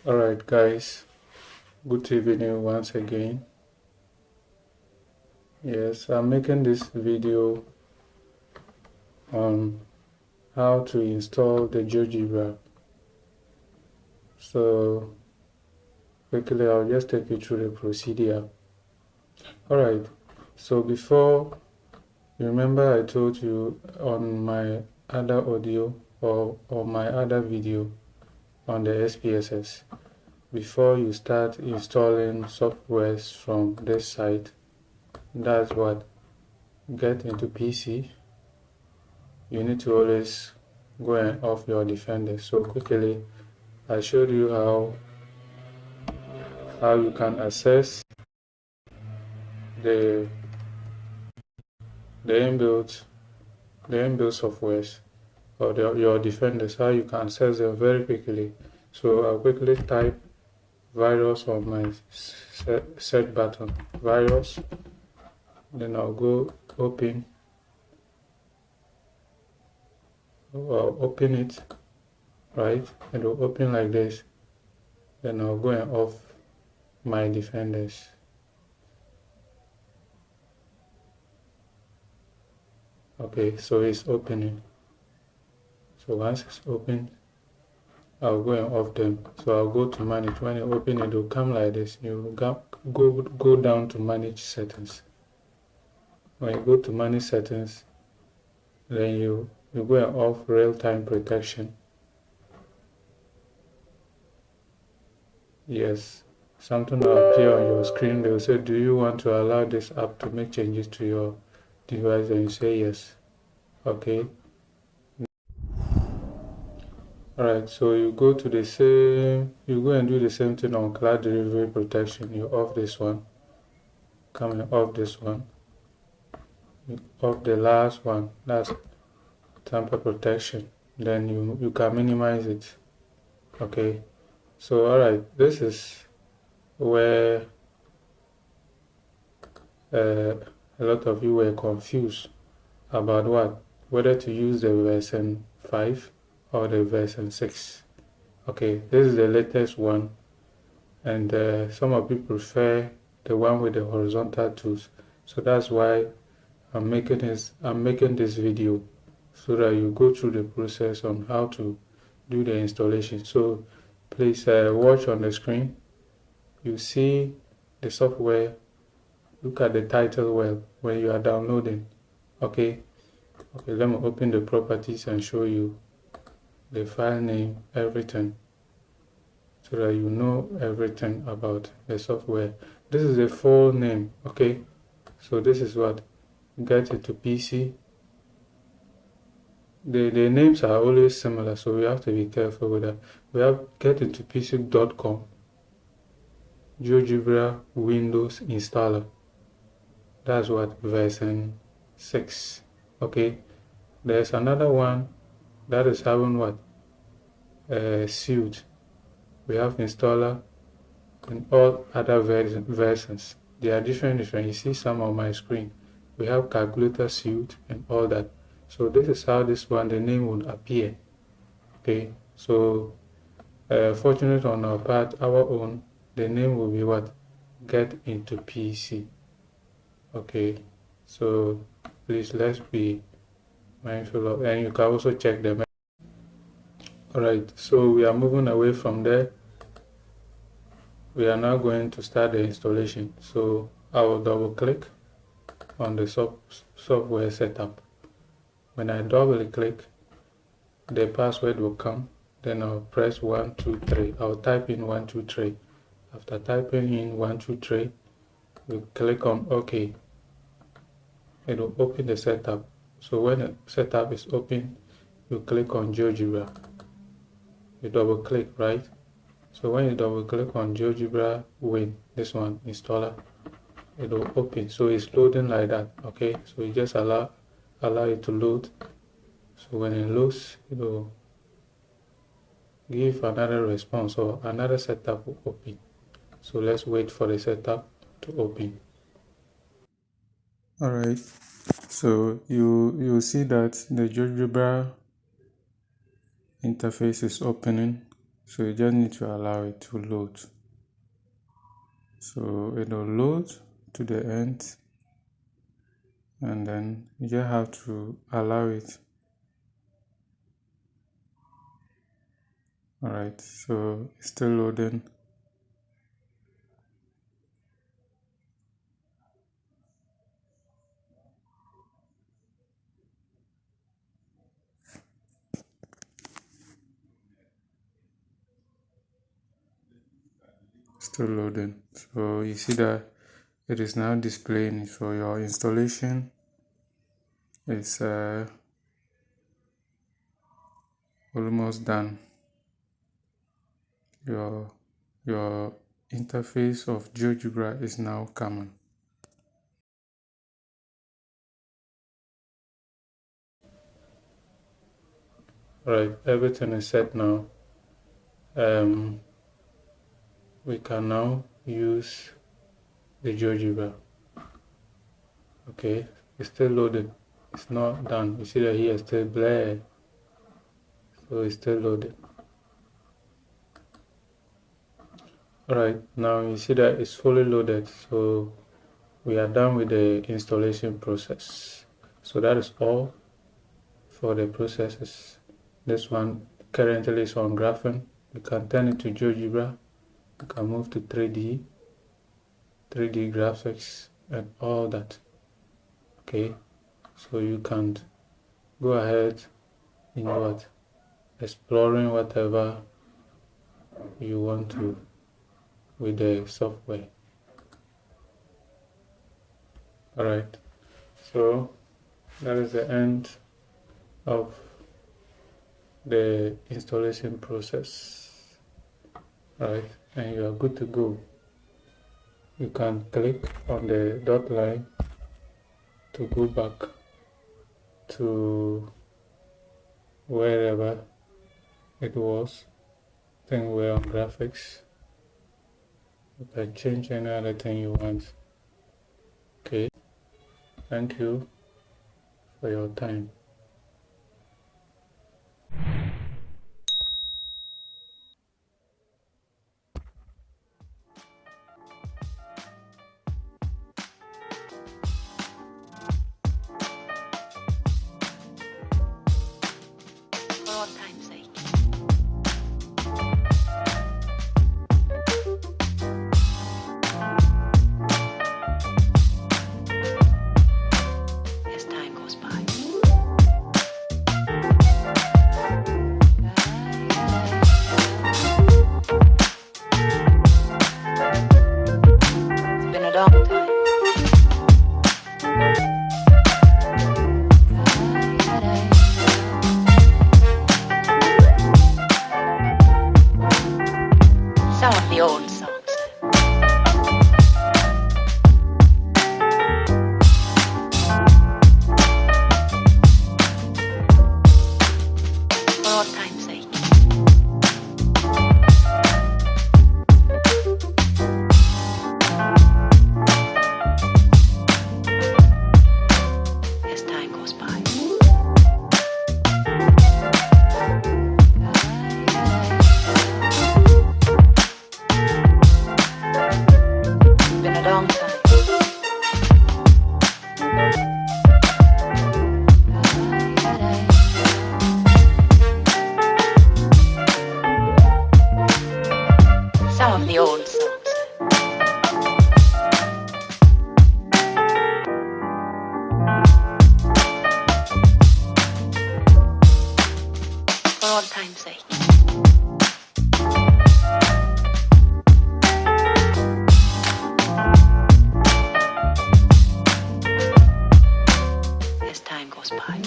Alright guys, good evening once again. Yes, I'm making this video on how to install the GeoGebra. So quickly I'll just take you through the procedure. Alright, so before, remember I told you on my other audio or my other video on the SPSS, before you start installing softwares from this site, that's what, get into PC, you need to always go and off your defender. So quickly I showed you how you can access the the inbuilt softwares or your defenders, how you can access them very quickly. So I'll quickly type virus on my search button, virus, then I'll go open it, right? It will open like this. Then I'll go and off my defenders. Okay, so it's opening. So once it's open, I'll go and off them. So I'll go to manage. When you open it will come like this. You go down to manage settings. When you go to manage settings, then you go and off real-time protection. Yes, something will appear on your screen. They will say, do you want to allow this app to make changes to your device? And you say yes. Okay. Alright, so you go and do the same thing on cloud delivery protection. You off this one, come and off this one, you off the last one, that's tamper protection. Then you can minimize it. Okay, so alright, this is where a lot of you were confused about whether to use the version 5 or the version 6. Okay, this is the latest one, and some of you prefer the one with the horizontal tools. So that's why I'm making this video, so that you go through the process on how to do the installation. So please watch on the screen. You see the software. Look at the title well when you are downloading. Okay, let me open the properties and show you the file name, everything, so that you know everything about the software. This is the full name. Okay, so this is what, get it to PC. The names are always similar, so we have to be careful with that. We have getintopc.com, GeoGebra Windows installer. That's what, version 6. Okay, there's another one that is having what, suite. We have installer and all other versions. They are different. You see some on my screen. We have calculator suite and all that. So this is how this one, the name would appear. Okay, so fortunate on our part, our own, the name will be what, get into PC. Okay, so please, let's be mindful of, and you can also check them. Alright, so we are moving away from there. We are now going to start the installation. So I will double click on the software setup. When I double click, the password will come. Then I'll press 1, 2, 3. I'll type in 1, 2, 3. After typing in 1, 2, 3, we click on OK. It will open the setup. So when the setup is open, you click on GeoGebra. You double click, right? So when you double click on GeoGebra Win, this one, installer, it will open. So it's loading like that. Okay, so you just allow it to load. So when it loads, it will give another response, or another setup will open. So let's wait for the setup to open. Alright, so you see that the GeoGebra interface is opening. So you just need to allow it to load. So it will load to the end, and then you just have to allow it. Alright, so it's still loading. Still loading. So you see that it is now displaying. So your installation is almost done. Your interface of GeoGebra is now coming. Right, everything is set now. We can now use the GeoGebra. Okay, it's still loaded. It's not done. You see that here it's still blurred. So it's still loaded. Alright, now you see that it's fully loaded. So we are done with the installation process. So that is all for the processes. This one currently is on graphing. You can turn it to GeoGebra. You can move to 3D graphics and all that. Okay, so you can go ahead in what? Exploring whatever you want to with the software. Alright, so that is the end of the installation process. Right, and you are good to go. You can click on the dot line to go back to wherever it was. Then we're on graphics. You can change any other thing you want. Okay, thank you for your time. For all time's sake. As time goes by. It's been a long time. Some of the old songs. For all time's sake. As time goes by. It's been a long time. Some of the old songs. For all time's sake. As time goes by.